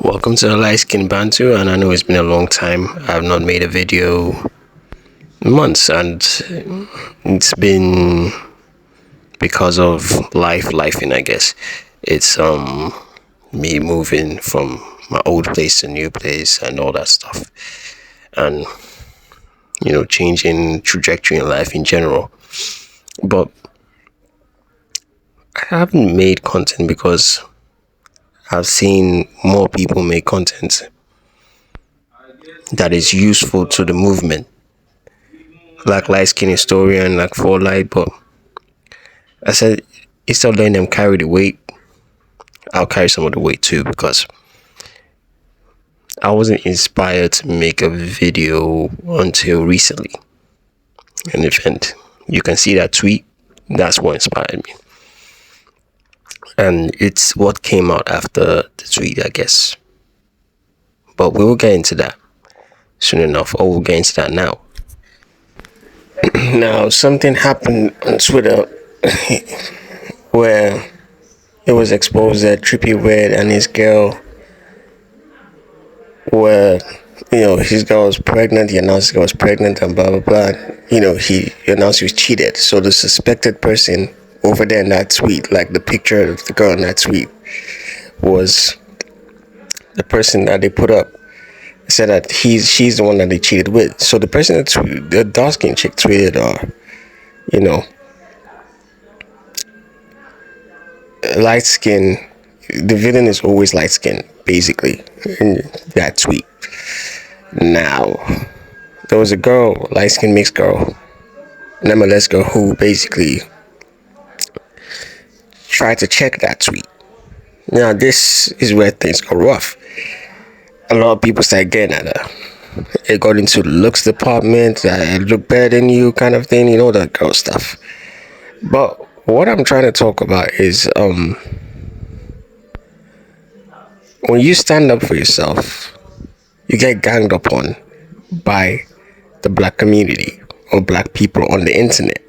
Welcome to the Lightskin Bantu, and I know it's been a long time. I've not made a video in months, and it's been because of lifing, I guess. It's me moving from my old place to new place and all that stuff, and changing trajectory in life in general. But I haven't made content because I've seen more people make content that is useful to the movement, like light skin historian, like for light. But I said, instead of letting them carry the weight, I'll carry some of the weight too, because I wasn't inspired to make a video until recently. An event, you can see that tweet, that's what inspired me, and it's what came out after the tweet, I guess. But we will get into that soon enough, or we'll get into that now. Now, something happened on Twitter where it was exposed that Trippy Red and his girl were, his girl was pregnant. He announced his girl was pregnant and blah, blah, blah. He announced he was cheated. So the suspected person over there in that tweet, like the picture of the girl in that tweet, was the person that they put up. Said that she's the one that they cheated with. So the person that the dark skin chick tweeted, light skin. The villain is always light skin, basically, in that tweet. Now, there was a girl, light skin mixed girl, an MLS girl, who basically tried to check that tweet. Now, this is where things go rough. A lot of people started getting at her. It got into the looks department, I look better than you kind of thing, that girl stuff. But what I'm trying to talk about is when you stand up for yourself, you get ganged up on by the black community or black people on the internet.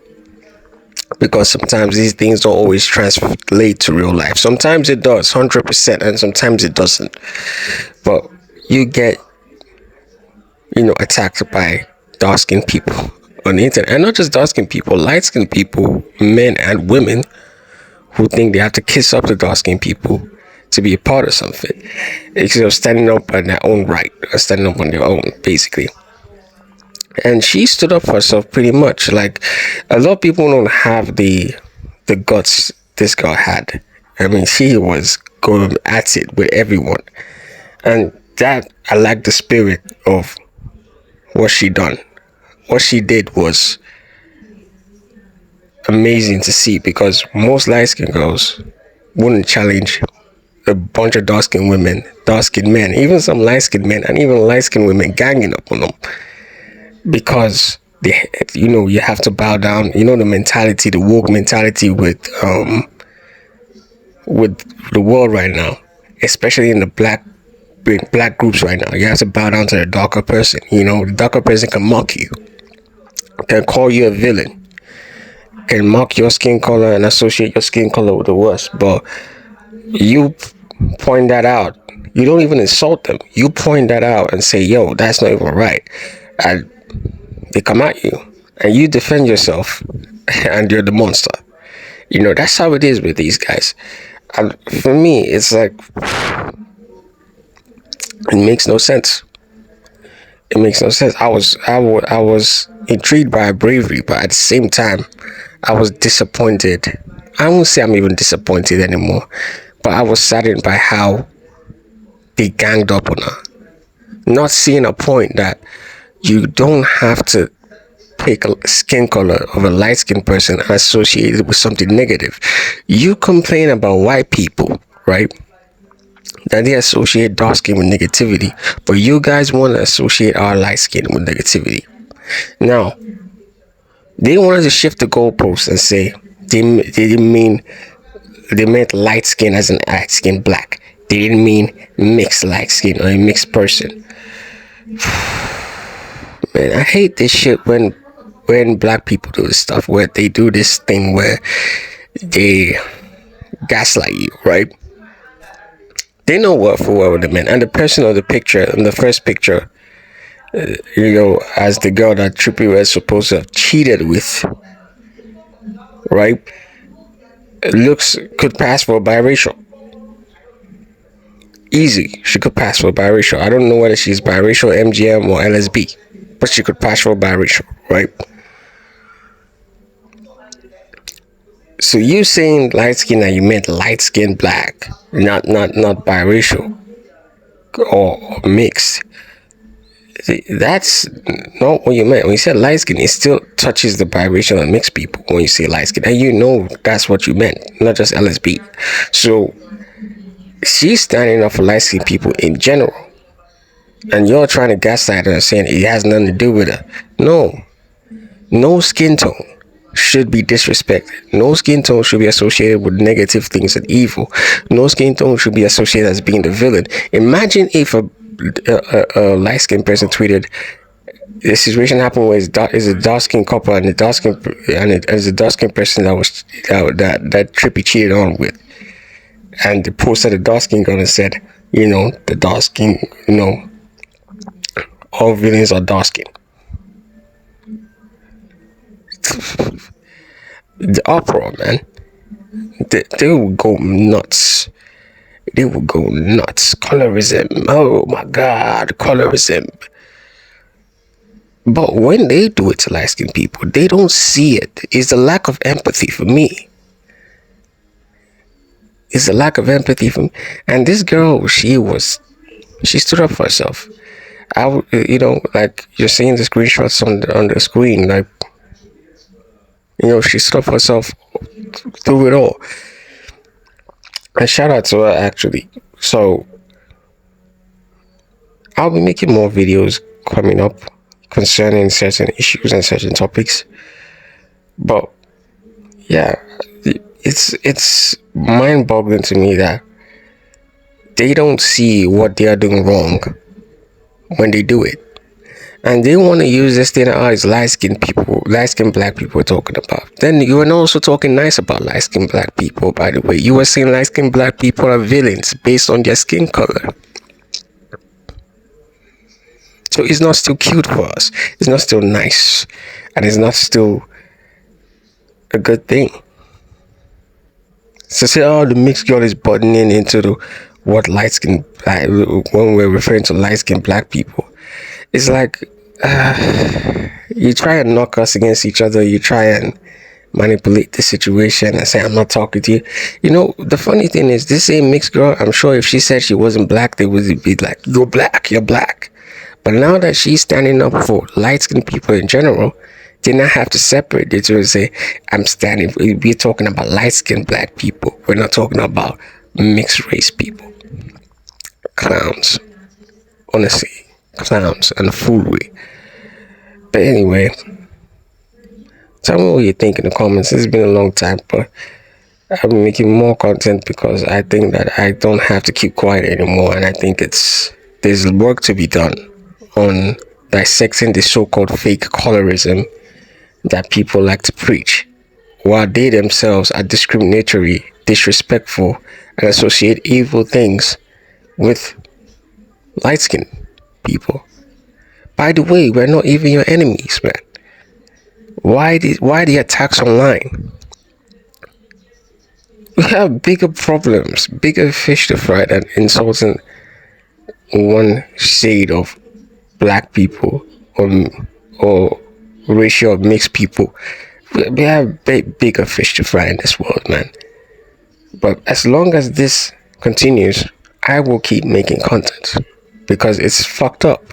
Because sometimes these things don't always translate to real life. Sometimes it does, 100%, and sometimes it doesn't. But you get, attacked by dark-skinned people on the internet. And not just dark-skinned people, light-skinned people, men and women, who think they have to kiss up to dark-skinned people to be a part of something. Instead of standing up on their own right, or standing up on their own, basically. And she stood up for herself pretty much. Like, a lot of people don't have the guts this girl had. I mean, she was going at it with everyone. And that, I like the spirit of what she done. What she did was amazing to see, because most light-skinned girls wouldn't challenge a bunch of dark-skinned women, dark-skinned men, even some light-skinned men, and even light-skinned women ganging up on them. Because you have to bow down. The mentality, the woke mentality with the world right now, especially in the black groups right now. You have to bow down to the darker person. The darker person can mock you, can call you a villain, can mock your skin color and associate your skin color with the worst. But you point that out. You don't even insult them. You point that out and say, "Yo, that's not even right." And they come at you, and you defend yourself, and you're the monster. That's how it is with these guys. And for me, it's like, it makes no sense. It makes no sense. I was intrigued by her bravery, but at the same time, I was disappointed. I won't say I'm even disappointed anymore, but I was saddened by how they ganged up on her. Not seeing a point that you don't have to pick a skin color of a light-skinned person and associate it with something negative. You complain about white people, right? That they associate dark skin with negativity, but you guys want to associate our light skin with negativity. Now, they wanted to shift the goalpost and say they meant light skin as in light skin black. They didn't mean mixed light skin or a mixed person. Man, I hate this shit when black people do this stuff, where they do this thing where they gaslight you, right? They know what for what they meant. And the person on the picture, in the first picture, as the girl that Trippie was supposed to have cheated with, right? Looks could pass for biracial. Easy, she could pass for biracial. I don't know whether she's biracial, MGM, or LSB, but she could pass for biracial, right? So you saying light skin and you meant light skin black, not biracial or mixed. That's not what you meant. When you said light skin, it still touches the biracial and mixed people when you say light skin. And that's what you meant, not just LSB. So she's standing up for light skin people in general. And you're trying to gaslight her and saying it has nothing to do with her. No skin tone should be disrespected. No skin tone should be associated with negative things and evil. No skin tone should be associated as being the villain. Imagine if a light skinned person tweeted, the situation happened where it's a dark skinned couple and it's a dark skinned person that Trippie cheated on with, and the posted a dark skinned girl and said, the dark skin, all villains are dark skinned. The uproar, man. They would go nuts. They would go nuts. Colorism. Oh my God, colorism. But when they do it to light skinned people, they don't see it. It's the lack of empathy for me. It's a lack of empathy for me. And this girl, she stood up for herself. Like you're seeing the screenshots on the screen, like, she stood up for herself through it all. And shout out to her, actually. So I'll be making more videos coming up concerning certain issues and certain topics. But yeah, it's mind-boggling to me that they don't see what they are doing wrong when they do it. And they want to use this thing as light-skinned black people talking about. Then you are also talking nice about light-skinned black people, by the way. You were saying light-skinned black people are villains based on their skin color. So it's not still cute for us. It's not still nice. And it's not still a good thing. So say, the mixed girl is buttoning into what light-skinned black, when we're referring to light-skinned black people. It's like, you try and knock us against each other. You try and manipulate the situation and say, I'm not talking to you. The funny thing is, this same mixed girl, I'm sure if she said she wasn't black, they would be like, you're black. But now that she's standing up for light-skinned people in general, they now have to separate it to say, we're talking about light-skinned black people. We're not talking about mixed race people. Clowns. Honestly. Clowns and foolery. But anyway, tell me what you think in the comments. It's been a long time, but I've been making more content because I think that I don't have to keep quiet anymore, and I think there's work to be done on dissecting the so-called fake colorism that people like to preach, while they themselves are discriminatory, disrespectful, and associate evil things with light-skinned people. By the way, we're not even your enemies, man. Why the attacks online? We have bigger problems, bigger fish to fry than insulting one shade of black people or ratio of mixed people. We have bigger fish to fry in this world, man. But as long as this continues, I will keep making content because it's fucked up.